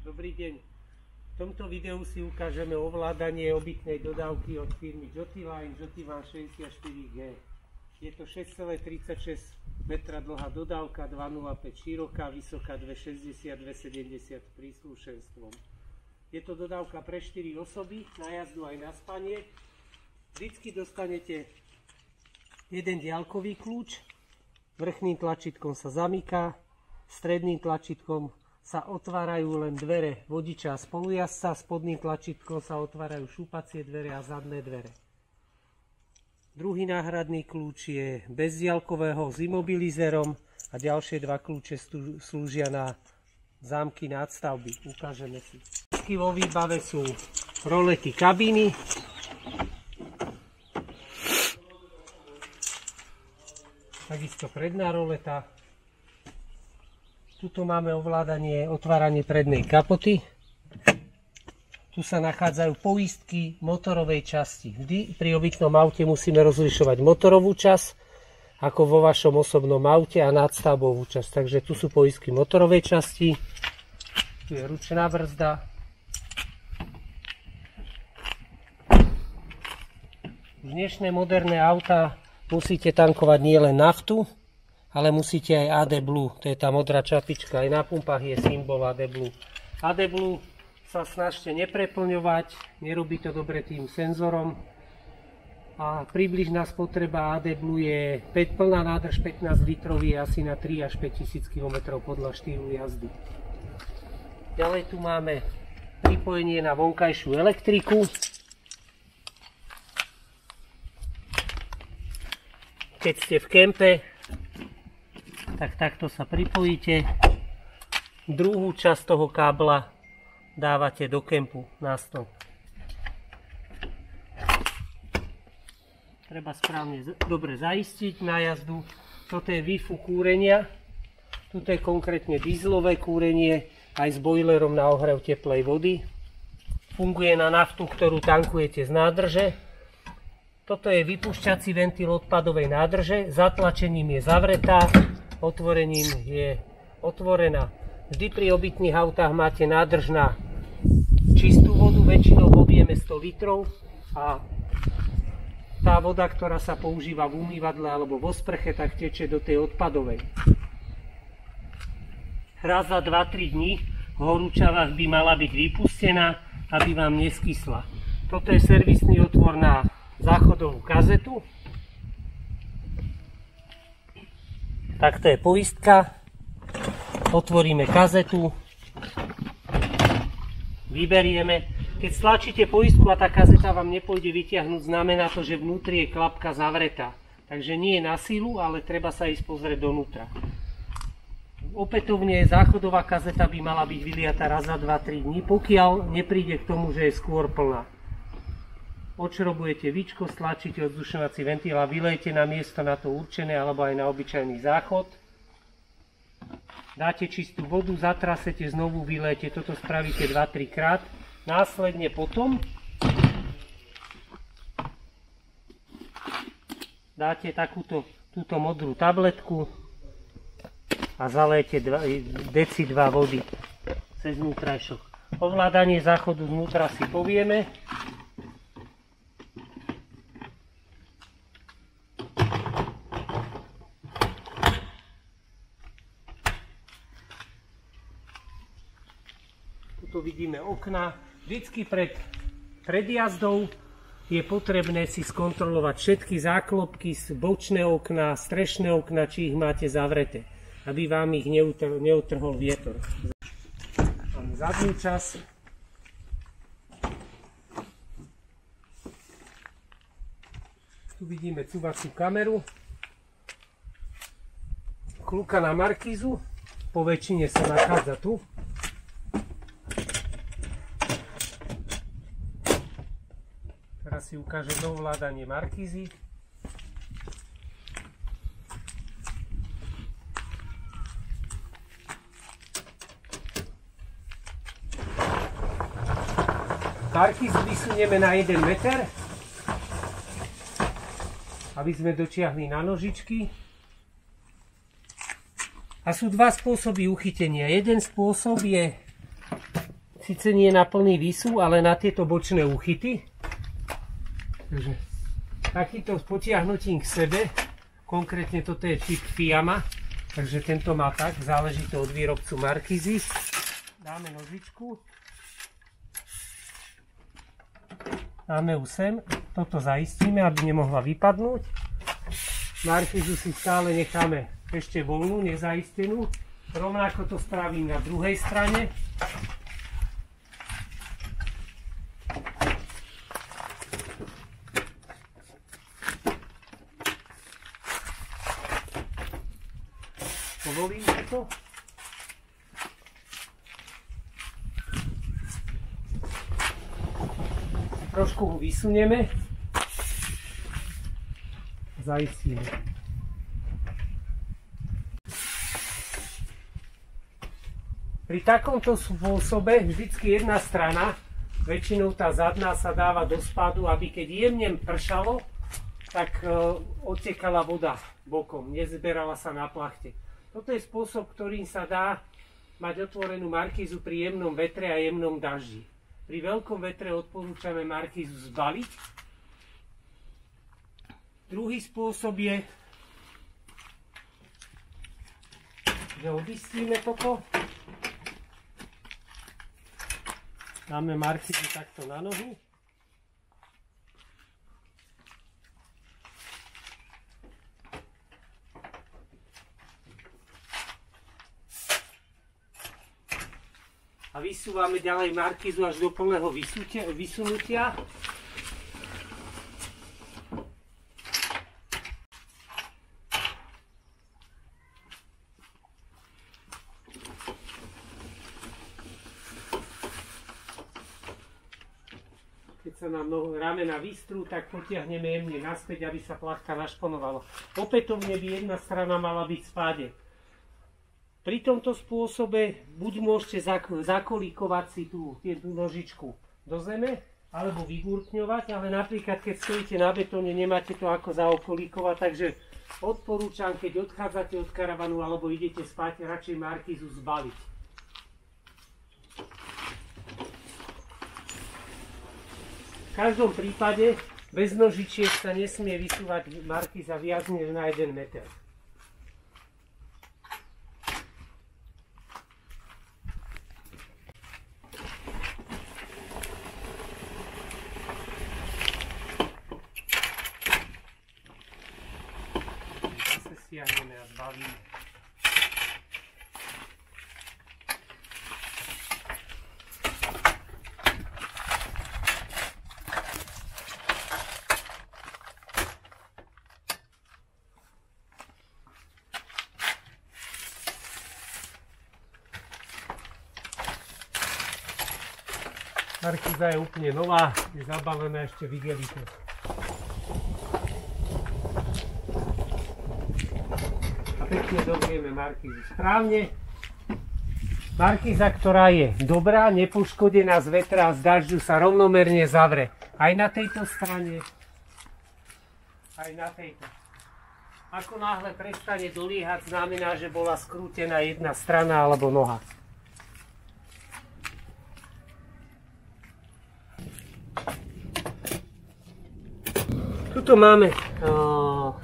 Dobrý deň. V tomto videu si ukážeme ovládanie obytnej dodávky od firmy Jotiline, Jotivan 64G. Je to 6,36 metra dlhá dodávka, 2,05 široká, vysoká 2,60, 2,70 s príslušenstvom. Je to dodávka pre 4 osoby, na jazdu aj na spanie. Vždycky dostanete jeden diaľkový kľúč, vrchným tlačítkom sa zamyká, stredným tlačítkom sa otvárajú len dvere vodiča a spolujazca, spodným tlačítkom sa otvárajú šúpacie dvere a zadné dvere. Druhý náhradný kľúč je bez diaľkového s imobilizérom a ďalšie dva kľúče slúžia na zámky nadstavby. Ukážeme si. Vo výbave sú rolety kabíny, takisto predná roleta. Tuto máme otváranie prednej kapoty. Tu sa nachádzajú poistky motorovej časti. Vždy pri obytnom aute musíme rozlišovať motorovú časť, ako vo vašom osobnom aute, a nadstavbovú časť. Takže tu sú poistky motorovej časti. Tu je ručná brzda. Dnešné moderné auta musíte tankovať nielen naftu, ale musíte aj AD Blue, to je tá modrá čapička, aj na pumpách je symbol AD Blue. AD Blue sa snažte nepreplňovať, nerobí to dobre tým senzorom. A približná spotreba AD Blue je plná nádrž 15 litrov je asi na 3 až 5 000 km podľa štýlu jazdy. Ďalej tu máme pripojenie na vonkajšiu elektriku. Keď ste v kempe, tak takto sa pripojíte. Druhú časť toho kábla dávate do kempu na stĺp. Treba správne dobre zaistiť na jazdu. Toto je výfuk kúrenia. Toto je konkrétne dieselové kúrenie aj s bojlerom na ohrev teplej vody. Funguje na naftu, ktorú tankujete z nádrže. Toto je vypúšťací ventil odpadovej nádrže. Zatlačením je zavretá, otvorením je otvorená. Vždy pri obytných autách máte nádrž na čistú vodu, väčšinou v objeme 100 litrov, a tá voda, ktorá sa používa v umývadle alebo vo sprche, tak teče do tej odpadovej. Raz za 2-3 dní v horúčavách by mala byť vypustená, aby vám neskysla. Toto je servisný otvor na záchodovú kazetu. Takto je poistka. Otvoríme kazetu, vyberieme. Keď stlačíte poistku a tá kazeta vám nepôjde vytiahnuť, znamená to, že vnútri je klapka zavretá. Takže nie je na silu, ale treba sa ísť pozrieť donútra. Opätovne záchodová kazeta by mala byť vyliata raz za 2-3 dní, pokiaľ nepríde k tomu, že je skôr plná. Odšrobujete víčko, stlačíte odzdušňovací ventil a vylejete na miesto na to určené alebo aj na obyčajný záchod. Dáte čistú vodu, zatrasete, znovu vylejete. Toto spravíte 2-3 krát. Následne potom dáte túto modrú tabletku a zalejete deci 2 vody cez vnútrajšok. Ovládanie záchodu znútra si povieme. Tu vidíme okna. Vždycky pred jazdou je potrebné si skontrolovať všetky záklopky, bočné okná, strešné okná, či ich máte zavreté, aby vám ich neutrhol vietor. Máme zadnú časť. Tu vidíme cúvaciu kameru. Kľúka na markízu, po väčšine sa nachádza tu. Teraz si ukážem ovládanie markízy. Markízu vysunieme na 1 meter, aby sme dotiahli na nožičky. A sú dva spôsoby uchytenia. Jeden spôsob je Sice nie na plný výsuv, ale na tieto bočné úchyty. Takže takýto s potiahnutím k sebe, konkrétne toto je typ Fiamma, takže tento má tak, záleží to od výrobcu Markízy. Dáme nožičku. Dáme ju sem, toto zaistíme, aby nemohla vypadnúť. Markízu si stále necháme ešte voľnú, nezaistenú. Rovnako to spravím na druhej strane. Povolíme to. Trošku ho vysunieme. Zaistíme. Pri takomto spôsobe vždycky jedna strana, väčšinou tá zadná, sa dáva do spádu, aby keď jemne pršalo, tak odtekala voda bokom, nezberala sa na plachte. Toto je spôsob, ktorým sa dá mať otvorenú markízu pri jemnom vetre a jemnom daždi. Pri veľkom vetre odporúčame markízu zbaliť. Druhý spôsob je, že odistíme toto. Dáme markízu takto na nohu. A vysúvame ďalej markízu až do plného vysunutia. Keď sa nám ramena vystrú, tak potiahneme jemne naspäť, aby sa plachta našponovala. Opätovne by jedna strana mala byť v spáde. Pri tomto spôsobe buď môžete zakolíkovať si tú nožičku do zeme, alebo vygurkňovať, ale napríklad keď stojíte na betóne, nemáte to ako zaokolíkovať, takže odporúčam, keď odchádzate od karavanu alebo idete spať, radšej markízu zbaliť. V každom prípade bez nožičiek sa nesmie vysúvať markíza viac než na 1 meter. Stiahneme a zbavíme. Markíza je úplne nová, je zabalená ešte v igelite. Pekne dobrieme markízu správne. Markíza, ktorá je dobrá, nepoškodená z vetra a z dažďu, sa rovnomerne zavre. Aj na tejto strane, aj na tejto. Ako náhle prestane doliehať, znamená, že bola skrútená jedna strana alebo noha. Tuto máme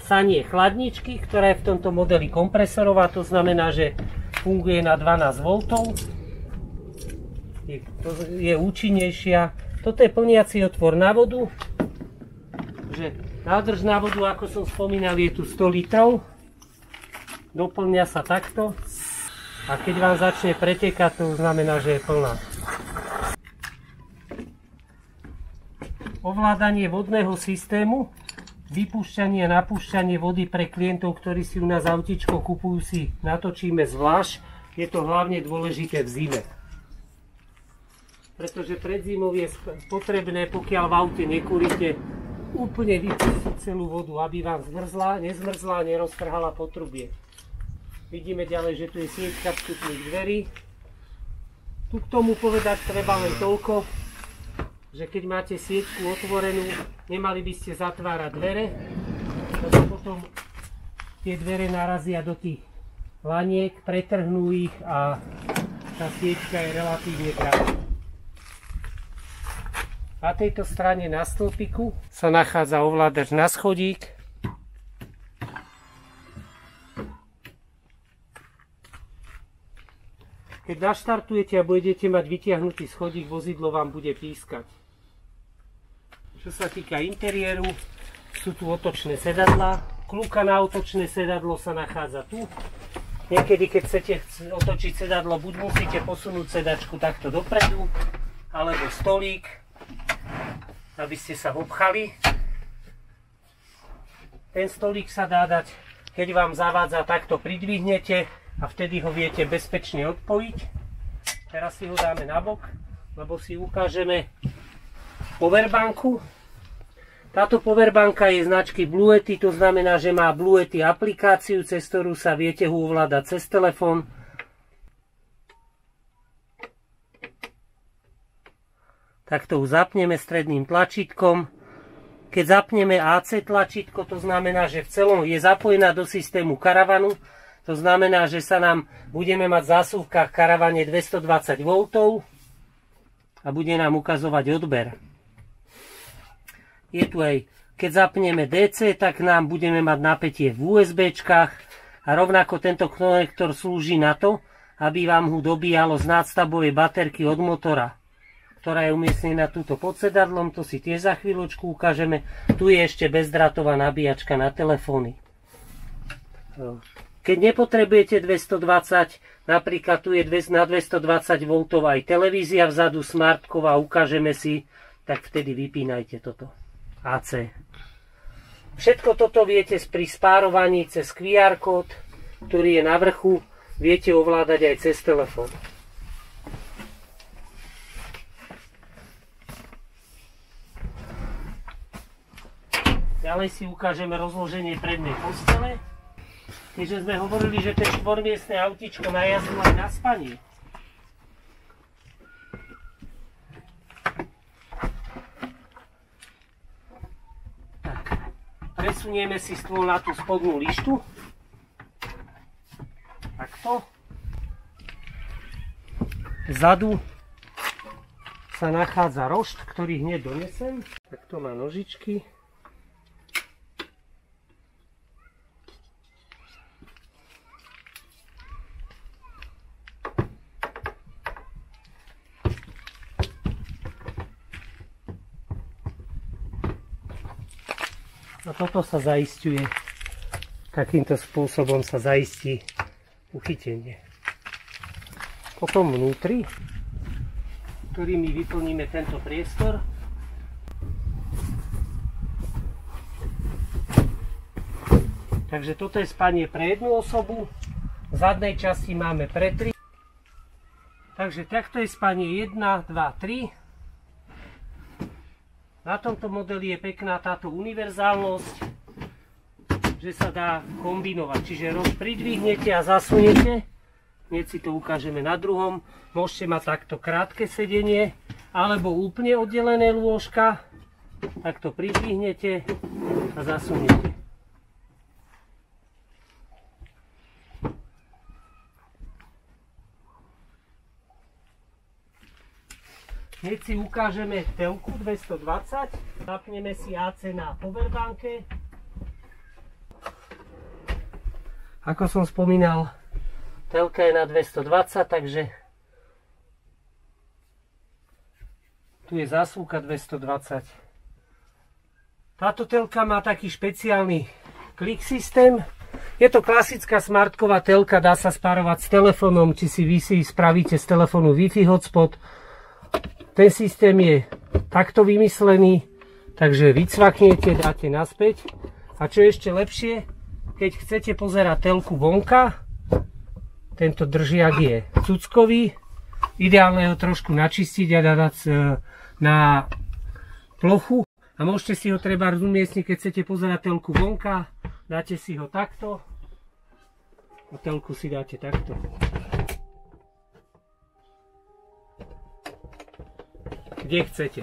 sanie chladničky, ktorá je v tomto modeli kompresorová, to znamená, že funguje na 12 V. Je účinnejšia. Toto je plniaci otvor na vodu. Nádrž na vodu, ako som spomínal, je tu 100 litrov. Doplňa sa takto. A keď vám začne pretekať, to znamená, že je plná. Ovládanie vodného systému. Vypúšťanie a napúšťanie vody pre klientov, ktorí si u nás autičko kupujú, si natočíme zvlášť. Je to hlavne dôležité v zime. Pretože pred zimou je potrebné, pokiaľ v aute nekúrite, úplne vypustiť celú vodu, aby vám nezmrzla, neroztrhala potrubie. Vidíme ďalej, že tu je sieťka vstupných dverí. Tu k tomu povedať treba len toľko, že keď máte sieťku otvorenú, nemali by ste zatvárať dvere, lebo potom tie dvere narazia do tých laniek, pretrhnú ich a tá sieťka je relatívne krátka. Na tejto strane na stĺpiku sa nachádza ovládač na schodík. Keď naštartujete a budete mať vytiahnutý schodík, vozidlo vám bude pískať. Čo sa týka interiéru, sú tu otočné sedadlá. Kľúka na otočné sedadlo sa nachádza tu. Niekedy, keď chcete otočiť sedadlo, buď musíte posunúť sedačku takto dopredu, alebo stolík, aby ste sa obchali. Ten stolík sa dá dať, keď vám zavádza, takto pridvihnete a vtedy ho viete bezpečne odpojiť. Teraz si ho dáme nabok, lebo si ukážeme powerbanku. Táto powerbanka je značky Bluetooth, to znamená, že má Bluetooth aplikáciu, cez ktorú sa viete ho ovládať cez telefón. Takto ho zapneme stredným tlačítkom. Keď zapneme AC tlačítko, to znamená, že v celom je zapojená do systému karavanu. To znamená, že sa nám budeme mať v zásuvkách karavane 220 V a bude nám ukazovať odber. Je tu aj, keď zapneme DC, tak nám budeme mať napätie v USBčkách a rovnako tento konektor slúži na to, aby vám ho dobíjalo z nadstavbovej baterky od motora, ktorá je umiestnená túto pod sedadlom, to si tiež za chvíľočku ukážeme. Tu je ešte bezdrátová nabíjačka na telefóny. Keď nepotrebujete 220, napríklad tu je na 220 V aj televízia vzadu, smartková, ukážeme si, tak vtedy vypínajte toto AC. Všetko toto viete pri spárovaní cez QR kód, ktorý je na vrchu, viete ovládať aj cez telefón. Ďalej si ukážeme rozloženie prednej postele. Keďže sme hovorili, že to je štvormiestne autíčko na jazdu aj na spanie. Tak, presunieme si stôl na tú spodnú lištu. Takto. Vzadu sa nachádza rošt, ktorý hneď donesem. Takto má nožičky. A toto sa zaisťuje, takýmto spôsobom sa zaistí uchytenie. Potom vnútri, ktorými vyplníme tento priestor, takže toto je spanie pre jednu osobu, v zadnej časti máme pre 3. Takže takto je spanie 1, 2, 3. Na tomto modeli je pekná táto univerzálnosť, že sa dá kombinovať. Čiže pridvihnete a zasuniete. Hneď si to ukážeme na druhom. Môžete mať takto krátke sedenie, alebo úplne oddelené lôžka. Takto pridvihnete a zasuniete. Hneď si ukážeme telku 220, zapneme si AC na powerbanke. Ako som spomínal, telka je na 220, takže tu je zásuvka 220. Táto telka má taký špeciálny klik systém. Je to klasická smartková telka, dá sa spárovať s telefónom, či si vy si spravíte z telefónu Wi-Fi hotspot. Ten systém je takto vymyslený, takže vycvaknete, dáte naspäť. A čo je ešte lepšie, keď chcete pozerať telku vonka, tento držiak je cuckový, ideálne ho trošku načistiť a dať na plochu. A môžete si ho treba umiestniť, keď chcete pozerať telku vonka, dáte si ho takto a telku si dáte takto. Kde chcete.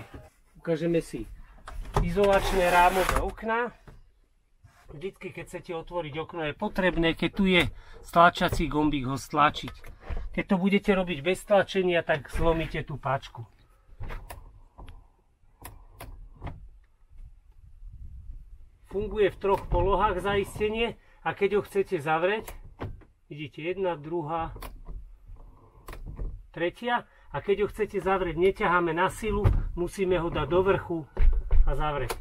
Ukážeme si izolačné rámové okná. Vždycky, keď chcete otvoriť okno, je potrebné, keď tu je stlačací gombík, ho stlačiť. Keď to budete robiť bez tlačenia, tak zlomíte tú páčku. Funguje v 3 polohách zaistenie a keď ho chcete zavrieť, vidíte, 1, 2, 3. A keď ho chcete zavrieť, neťaháme na silu, musíme ho dať do vrchu a zavrieť.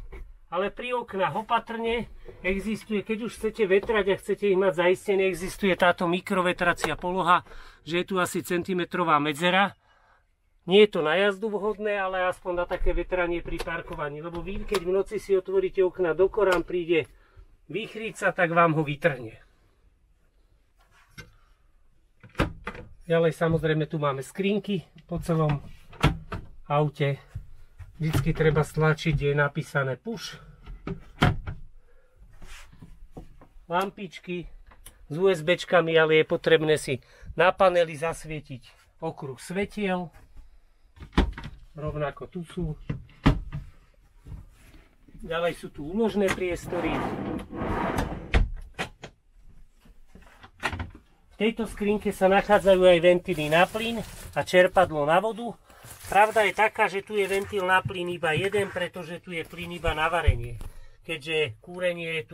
Ale pri oknách opatrne existuje, keď už chcete vetrať a chcete ich mať zaistené, existuje táto mikrovetracia poloha, že je tu asi centimetrová medzera. Nie je to na jazdu vhodné, ale aspoň na také vetranie pri parkovaní. Lebo vy, keď v noci si otvoríte okna do korán, príde výchrica, tak vám ho vytrhne. Ďalej samozrejme tu máme skrinky po celom aute. Vždycky treba stlačiť, kde je napísané push. Lampičky s USB-čkami, ale je potrebné si na paneli zasvietiť okruh svetiel. Rovnako tu sú. Ďalej sú tu úložné priestory. V tejto skrinke sa nachádzajú aj ventily na plyn a čerpadlo na vodu. Pravda je taká, že tu je ventil na plyn iba jeden, pretože tu je plyn iba na varenie. Keďže kúrenie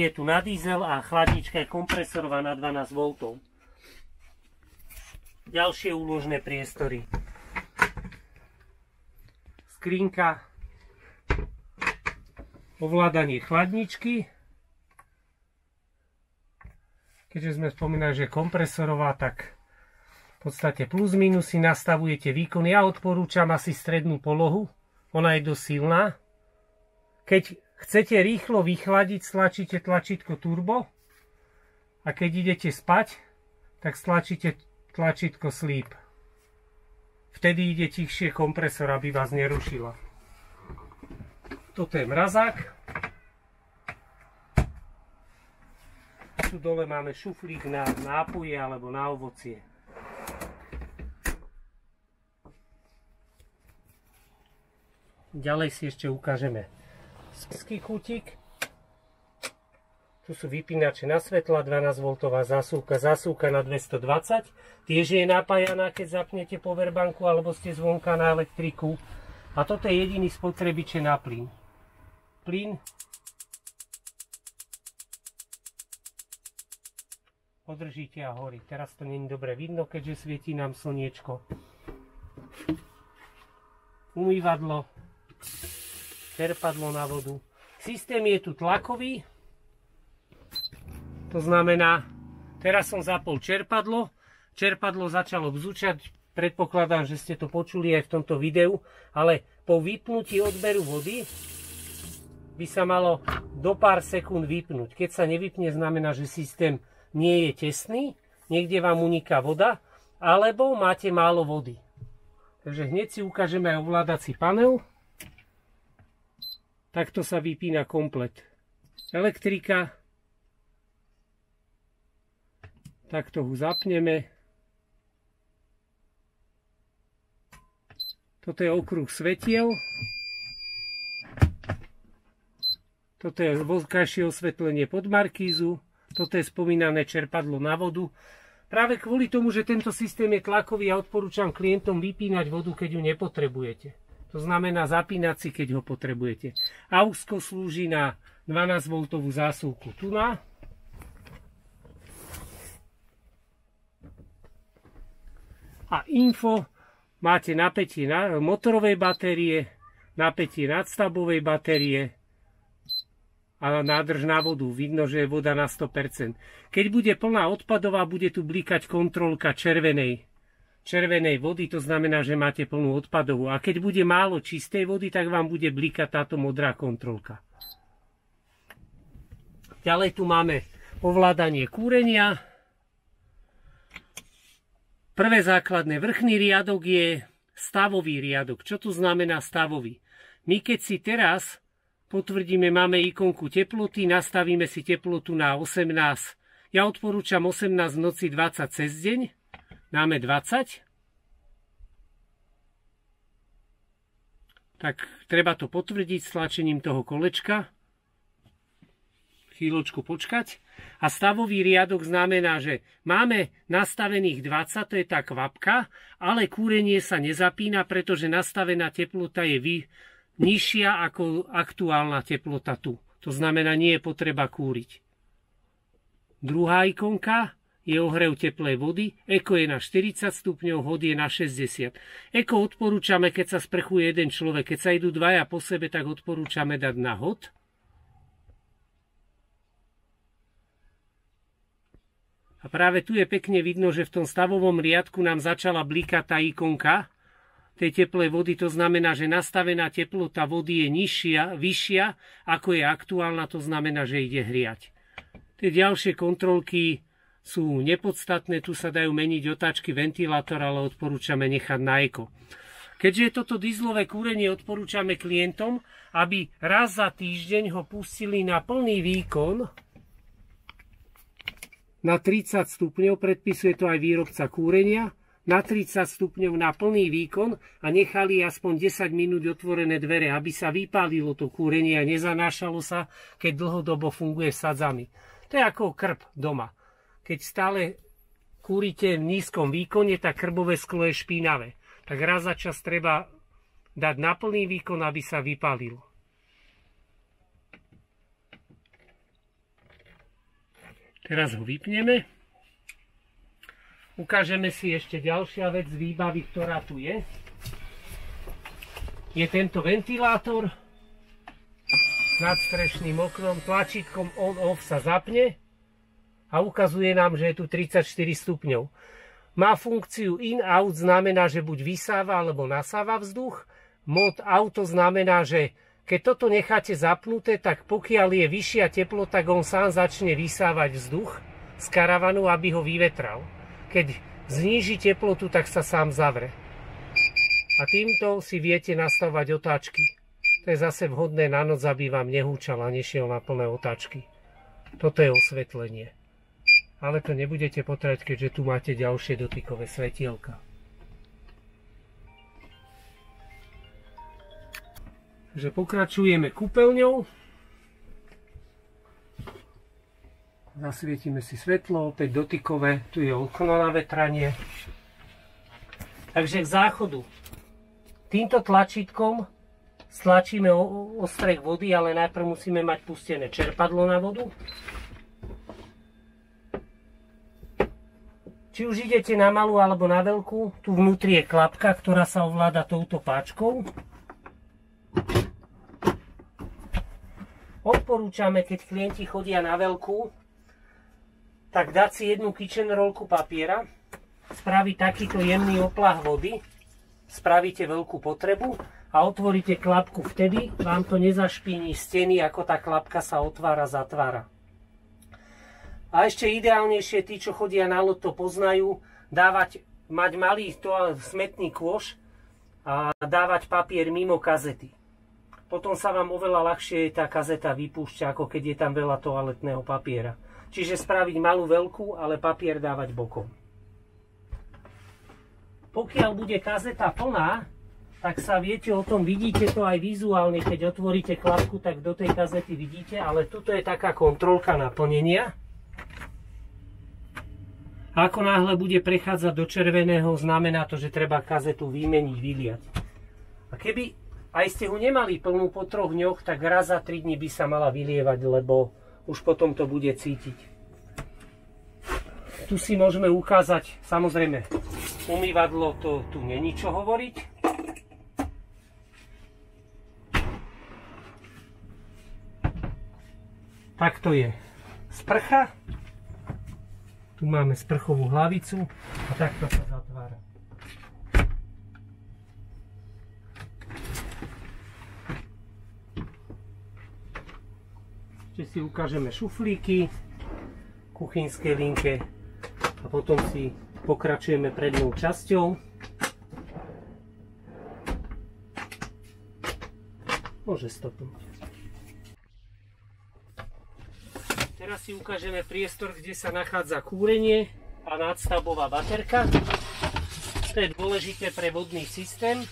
je tu na diesel a chladnička je kompresorová na 12 V. Ďalšie úložné priestory. Skrinka, ovládanie chladničky. Keďže sme spomínali, že kompresorová, tak v podstate plus minus si nastavujete výkon. Ja odporúčam asi strednú polohu, ona je dosť silná. Keď chcete rýchlo vychladiť, stlačíte tlačítko turbo a keď idete spať, tak stlačíte tlačítko sleep. Vtedy ide tichšie kompresor, aby vás nerušila. Toto je mrazák. Tu dole máme šuflík na nápoje alebo na ovocie. Ďalej si ešte ukážeme spský kútik. Tu sú vypínače na svetla, 12V zásuvka na 220. Tiež je napájaná, keď zapnete powerbanku alebo ste zvonka na elektriku. A toto je jediný spotrebič na plyn. Plyn. Podržíte a horí. Teraz to nie je dobre vidno, keďže svietí nám slniečko. Umývadlo. Čerpadlo na vodu. Systém je tu tlakový. To znamená, teraz som zapol čerpadlo. Čerpadlo začalo bzučať. Predpokladám, že ste to počuli aj v tomto videu. Ale po vypnutí odberu vody by sa malo do pár sekúnd vypnúť. Keď sa nevypne, znamená, že systém nie je tesný. Niekde vám uniká voda. Alebo máte málo vody. Takže hneď si ukážeme aj ovládací panel. Takto sa vypína komplet elektrika. Takto ho zapneme. Toto je okruh svetiel. Toto je vonkajšie osvetlenie pod markízu. Toto je spomínané čerpadlo na vodu. Práve kvôli tomu, že tento systém je tlakový, ja odporúčam klientom vypínať vodu, keď ju nepotrebujete. To znamená zapínať si, keď ho potrebujete. AUXko slúži na 12V zásuvku tuna. A info, máte napätie motorovej batérie, napätie nadstavbovej batérie a nádrž na vodu. Vidno, že je voda na 100%. Keď bude plná odpadová, bude tu blikať kontrolka červenej vody, to znamená, že máte plnú odpadovú. A keď bude málo čistej vody, tak vám bude blikať táto modrá kontrolka. Ďalej tu máme ovládanie kúrenia. Prvé základné, vrchný riadok je stavový riadok. Čo tu znamená stavový? My keď si teraz potvrdíme, máme ikonku teploty, nastavíme si teplotu na 18. Ja odporúčam 18 v noci, 20 cez deň. Dáme 20. Tak treba to potvrdiť stlačením toho kolečka. Chvíľočku počkať. A stavový riadok znamená, že máme nastavených 20, to je tá kvapka, ale kúrenie sa nezapína, pretože nastavená teplota je nižšia ako aktuálna teplota tu. To znamená, nie je potreba kúriť. Druhá ikonka je ohrev teplej vody. Eko je na 40 stupňov, hot je na 60. Eko odporúčame, keď sa sprchuje jeden človek. Keď sa idú dvaja po sebe, tak odporúčame dať na hot. A práve tu je pekne vidno, že v tom stavovom riadku nám začala blikať tá ikonka tej teplej vody. To znamená, že nastavená teplota vody je vyššia, ako je aktuálna. To znamená, že ide hriať. Tie ďalšie kontrolky sú nepodstatné. Tu sa dajú meniť otáčky ventilátora, ale odporúčame nechať na eko. Keďže je toto dieselové kúrenie, odporúčame klientom, aby raz za týždeň ho pustili na plný výkon na 30 stupňov, predpisuje to aj výrobca kúrenia, na 30 stupňov na plný výkon a nechali aspoň 10 minút otvorené dvere, aby sa vypálilo to kúrenie a nezanášalo sa, keď dlhodobo funguje sadzami. To je ako krb doma. Keď stále kúrite v nízkom výkone, tak krbové sklo je špinavé. Tak raz za čas treba dať na plný výkon, aby sa vypálilo. Teraz ho vypneme. Ukážeme si ešte ďalšia vec z výbavy, ktorá tu je. Je tento ventilátor. Nad strešným oknom tlačítkom on-off sa zapne a ukazuje nám, že je tu 34 stupňov. Má funkciu in-out, znamená, že buď vysáva alebo nasáva vzduch. Mod auto znamená, že keď toto necháte zapnuté, tak pokiaľ je vyššia teplota, tak on sám začne vysávať vzduch z karavanu, aby ho vyvetral. Keď zníži teplotu, tak sa sám zavre. A týmto si viete nastavovať otáčky. To je zase vhodné na noc, aby vám nehúčal a nešiel na plné otáčky. Toto je osvetlenie. Ale to nebudete potrebovať, keďže tu máte ďalšie dotykové svetielka. Takže pokračujeme kúpeľňou. Zasvietime si svetlo, opäť dotykové. Tu je okno na vetranie. Takže k záchodu. Týmto tlačítkom stlačíme ostreh vody, ale najprv musíme mať pustené čerpadlo na vodu. Či už idete na malú alebo na veľkú, tu vnútri je klapka, ktorá sa ovláda touto páčkou. Odporúčame, keď klienti chodia na veľkú, tak dať si jednu kitchen rollku papiera, spraviť takýto jemný oplah vody, spravíte veľkú potrebu a otvoríte klapku, vtedy vám to nezašpíni steny, ako tá klapka sa otvára, zatvára. A ešte ideálnejšie, tí, čo chodia na loď, to poznajú, mať malý smetný kôš a dávať papier mimo kazety. Potom sa vám oveľa ľahšie tá kazeta vypúšťa, ako keď je tam veľa toaletného papiera. Čiže spraviť malú veľkú, ale papier dávať bokom. Pokiaľ bude kazeta plná, tak sa viete o tom, vidíte to aj vizuálne, keď otvoríte klapku, tak do tej kazety vidíte, ale tuto je taká kontrolka naplnenia. A ako náhle bude prechádzať do červeného, znamená to, že treba kazetu vymeniť, vyliať. A keby aj ste ho nemali plnú po 3 dňoch, tak raz za 3 dní by sa mala vylievať, lebo už potom to bude cítiť. Tu si môžeme ukázať, samozrejme, umývadlo, to tu není čo hovoriť. Takto je sprcha. Tu máme sprchovú hlavicu a takto sa zatvára. Ešte si ukážeme šuflíky, kuchynské linke a potom si pokračujeme prednou časťou. Môže stopnúť. Teraz si ukážeme priestor, kde sa nachádza kúrenie a nadstavbová baterka. To je dôležité pre vodný systém.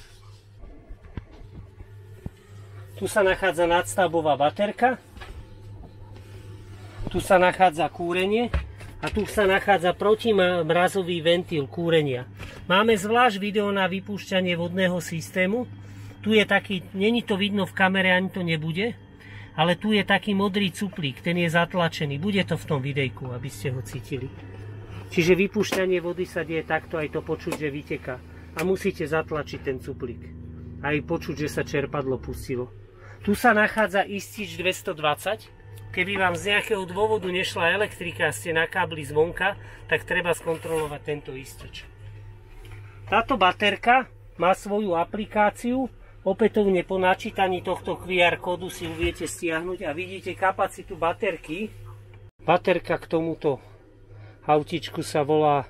Tu sa nachádza nadstavbová baterka. Tu sa nachádza kúrenie a tu sa nachádza protimrazový ventil kúrenia. Máme zvlášť video na vypúšťanie vodného systému, Tu je taký, není to vidno v kamere, ani to nebude, ale tu je taký modrý cuplík, ten je zatlačený. Bude to v tom videjku, aby ste ho cítili. Čiže vypúšťanie vody sa deje takto, aj to počuť, že vyteká. A musíte zatlačiť ten cuplík. Aj počuť, že sa čerpadlo pustilo. Tu sa nachádza istič 220. Keby vám z nejakého dôvodu nešla elektrika a ste na kábli zvonka, tak treba skontrolovať tento istič. Táto baterka má svoju aplikáciu. Opätovne po načítaní tohto QR kódu si ju viete stiahnuť a vidíte kapacitu baterky. Baterka k tomuto autičku sa volá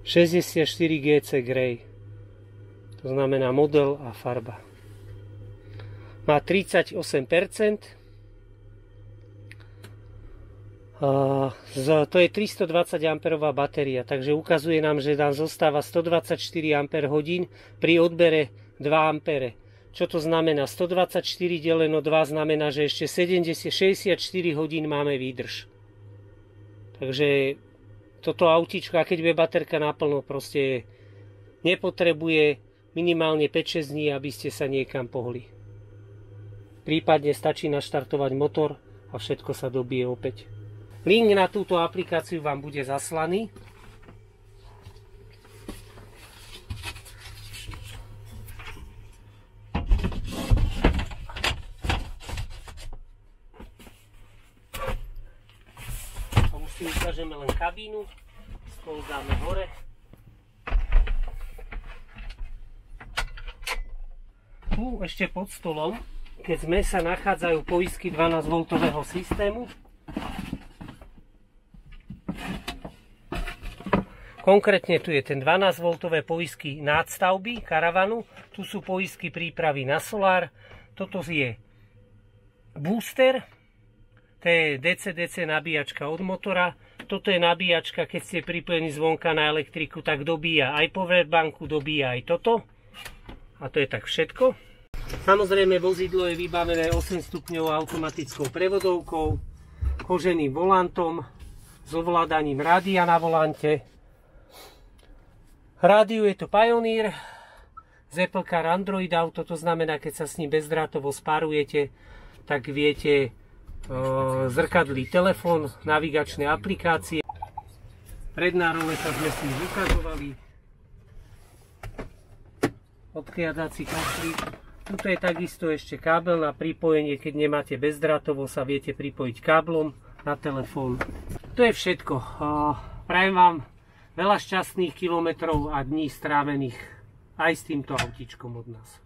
GC Grey. To znamená model a farba. Má 38%. To je 320 A batéria, takže ukazuje nám, že nám zostáva 124 Ah pri odbere 2 A. Čo to znamená? 124 deleno 2 znamená, že ešte 64 hodín máme výdrž. Takže toto autíčko, a keď bude baterka naplno, proste nepotrebuje minimálne 5-6 dní, aby ste sa niekam pohli. Prípadne stačí naštartovať motor a všetko sa dobije opäť. Link na túto aplikáciu vám bude zaslaný. Si ukážeme len kabínu, stôl dáme hore. Tu ešte pod stolom, keď sme sa nachádzajú poistky 12V systému. Konkrétne tu je ten 12V poistky nadstavby karavanu, tu sú poistky prípravy na solár, toto je booster. To je DC-DC nabíjačka od motora. Toto je nabíjačka, keď ste pripojení zvonka na elektriku, tak dobíja aj powerbanku, dobíja aj toto. A to je tak všetko. Samozrejme vozidlo je vybavené 8 stupňovou automatickou prevodovkou, koženým volantom, s ovládaním rádia na volante. Rádiu je to Pioneer z Apple Car Android Auto, to znamená, keď sa s ním bezdrátovo spárujete, tak viete zrkadlý telefón, navigačné aplikácie. Predná roleta sme si ukazovali. Odkliadací kufrík. Tuto je takisto ešte kábel na pripojenie, keď nemáte bezdrátovo, sa viete pripojiť káblom na telefón. To je všetko. Prajem vám veľa šťastných kilometrov a dní strávených aj s týmto autíčkom od nás.